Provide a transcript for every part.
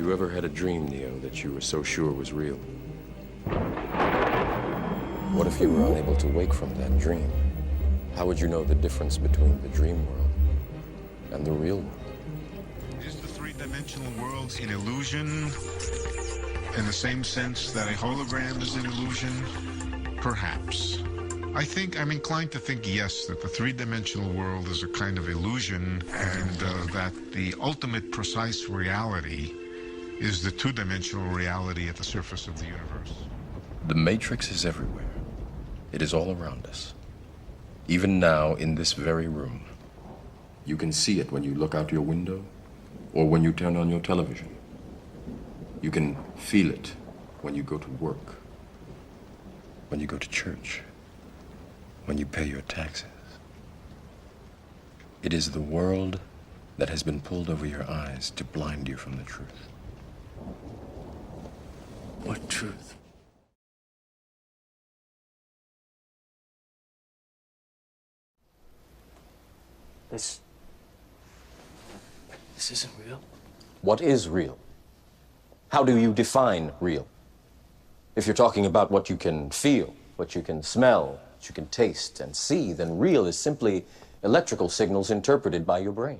you ever had a dream, Neo, that you were so sure was real? What if you were unable to wake from that dream? How would you know the difference between the dream world and the real world? Is the three-dimensional world an illusion in the same sense that a hologram is an illusion? Perhaps. I'm inclined to think yes, that the three-dimensional world is a kind of illusion, and that the ultimate precise reality is the two-dimensional reality at the surface of the universe. The Matrix is everywhere. It is all around us. Even now, in this very room. You can see it when you look out your window or when you turn on your television. You can feel it when you go to work, when you go to church, when you pay your taxes. It is the world that has been pulled over your eyes to blind you from the truth. What truth? This isn't real. What is real? How do you define real? If you're talking about what you can feel, what you can smell, what you can taste and see, then real is simply electrical signals interpreted by your brain.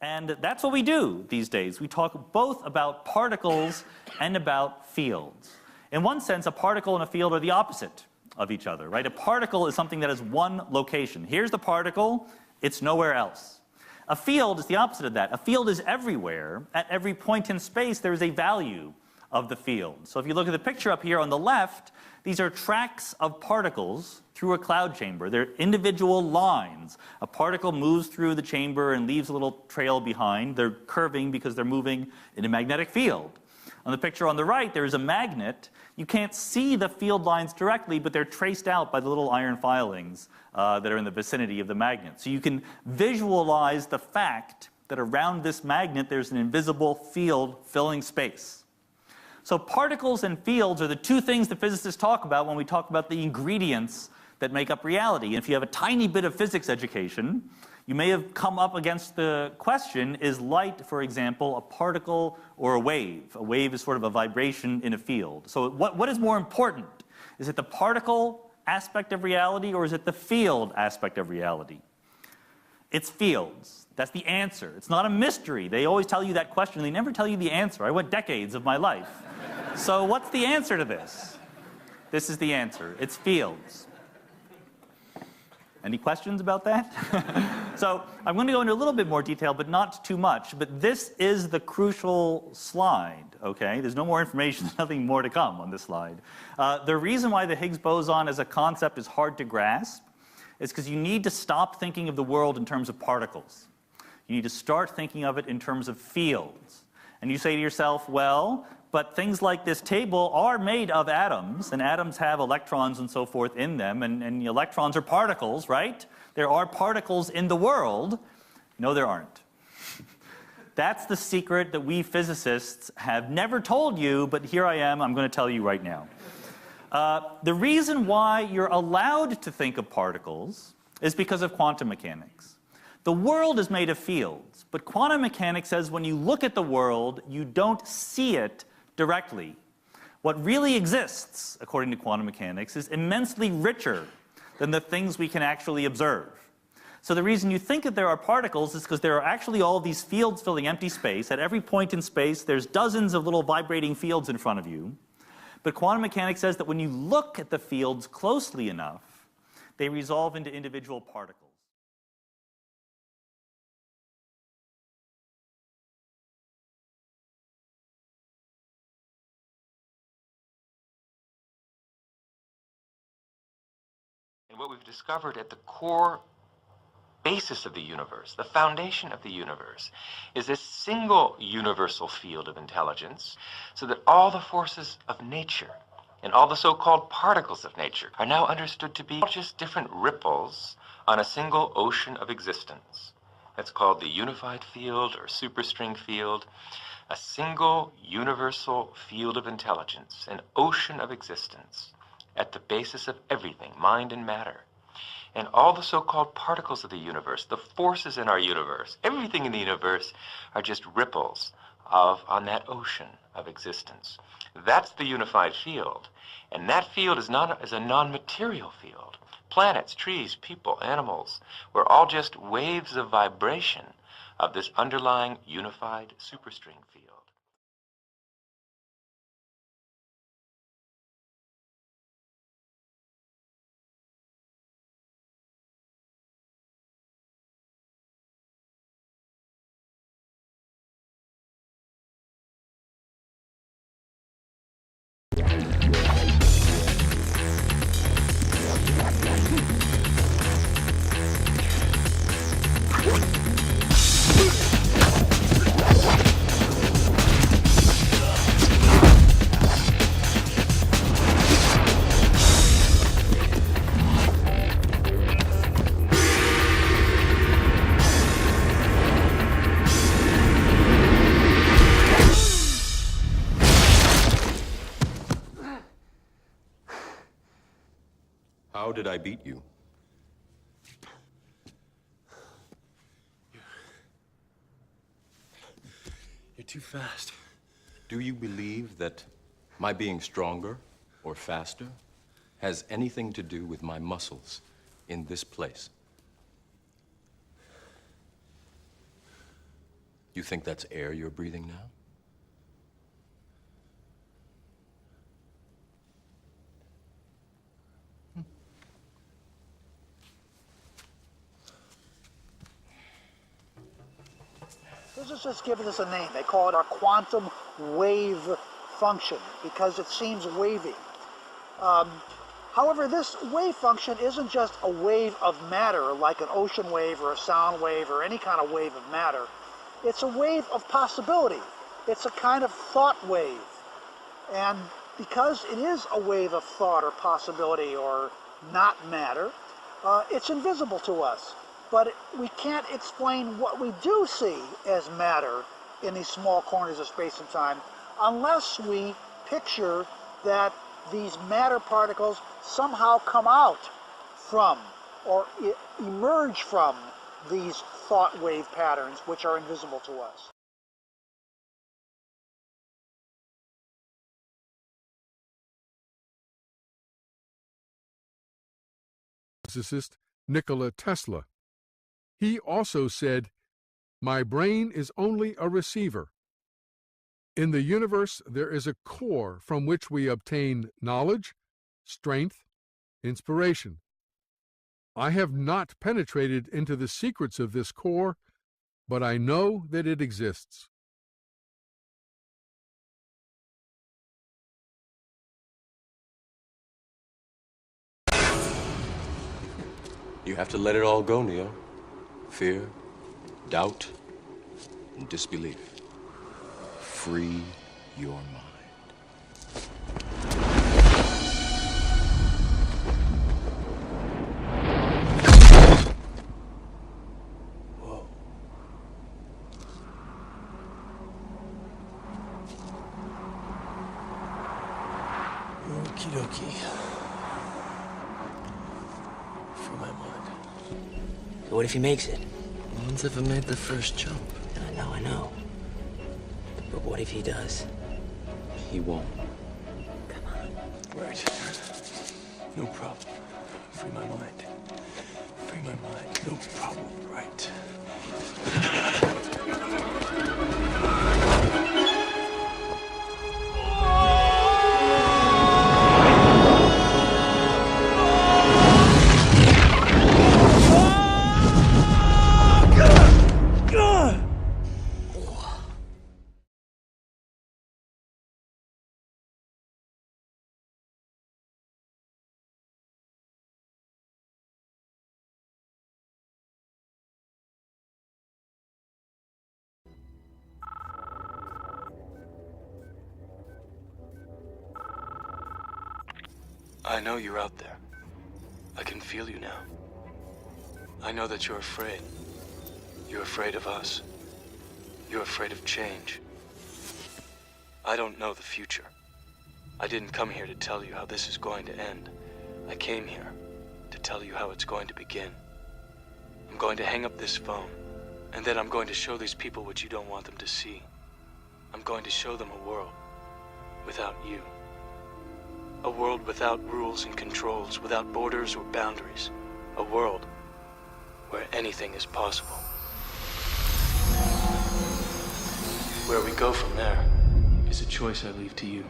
And that's what we do these days. We talk both about particles and about fields. In one sense, a particle and a field are the opposite of each other, right? A particle is something that has one location. Here's the particle, it's nowhere else. A field is the opposite of that. A field is everywhere. At every point in space, there is a value of the field. So if you look at the picture up here on the left, these are tracks of particles through a cloud chamber. They're individual lines. A particle moves through the chamber and leaves a little trail behind. They're curving because they're moving in a magnetic field. On the picture on the right, there is a magnet. You can't see the field lines directly, but they're traced out by the little iron filings that are in the vicinity of the magnet. So you can visualize the fact that around this magnet there's an invisible field filling space. So particles and fields are the two things that physicists talk about when we talk about the ingredients that make up reality. And if you have a tiny bit of physics education, you may have come up against the question, is light, for example, a particle or a wave? A wave is sort of a vibration in a field. So what is more important? Is it the particle aspect of reality or is it the field aspect of reality? It's fields. That's the answer. It's not a mystery. They always tell you that question. They never tell you the answer. I went decades of my life. So what's the answer to this? This is the answer. It's fields. Any questions about that? So I'm going to go into a little bit more detail, but not too much. But this is the crucial slide, okay? There's no more information, there's nothing more to come on this slide. The reason why the Higgs boson as a concept is hard to grasp is because you need to stop thinking of the world in terms of particles. You need to start thinking of it in terms of fields. And you say to yourself, well, but things like this table are made of atoms, and atoms have electrons and so forth in them, and the electrons are particles, right? There are particles in the world. No, there aren't. That's the secret that we physicists have never told you, but here I am, I'm going to tell you right now. The reason why you're allowed to think of particles is because of quantum mechanics. The world is made of fields, but quantum mechanics says when you look at the world, you don't see it directly. What really exists, according to quantum mechanics, is immensely richer than the things we can actually observe. So the reason you think that there are particles is because there are actually all these fields filling empty space. At every point in space, there's dozens of little vibrating fields in front of you. But quantum mechanics says that when you look at the fields closely enough, they resolve into individual particles. And what we've discovered at the core basis of the universe, the foundation of the universe, is this single universal field of intelligence, so that all the forces of nature and all the so-called particles of nature are now understood to be just different ripples on a single ocean of existence. That's called the unified field or superstring field. a single universal field of intelligence, an ocean of existence, at the basis of everything, mind and matter. And all the so-called particles of the universe, the forces in our universe, everything in the universe are just ripples on that ocean of existence. That's the unified field. And that field is a non-material field. Planets, trees, people, animals, we're all just waves of vibration of this underlying unified superstring field. How did I beat you? You're too fast. Do you believe that my being stronger or faster has anything to do with my muscles in this place? You think that's air you're breathing now? Physicists give this a name. They call it our quantum wave function because it seems wavy. However, this wave function isn't just a wave of matter like an ocean wave or a sound wave or any kind of wave of matter. It's a wave of possibility. It's a kind of thought wave. And because it is a wave of thought or possibility or not matter, it's invisible to us. But we can't explain what we do see as matter in these small corners of space and time unless we picture that these matter particles somehow come out from or emerge from these thought wave patterns which are invisible to us. Physicist Nikola Tesla. He also said, "My brain is only a receiver. In the universe, there is a core from which we obtain knowledge, strength, inspiration. I have not penetrated into the secrets of this core, but I know that it exists." You have to let it all go, Neo. Fear, doubt, and disbelief. Free your mind. Whoa. Okie dokie. For my mind. So what if he makes it? No one's ever made the first jump. I know. But what if he does? He won't. Come on. Right. No problem. Free my mind. Free my mind. No problem. Right. I know you're out there. I can feel you now. I know that you're afraid. You're afraid of us. You're afraid of change. I don't know the future. I didn't come here to tell you how this is going to end. I came here to tell you how it's going to begin. I'm going to hang up this phone, and then I'm going to show these people what you don't want them to see. I'm going to show them a world without you. A world without rules and controls, without borders or boundaries. A world where anything is possible. Where we go from there is a choice I leave to you.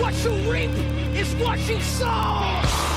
What you reap is what you sow!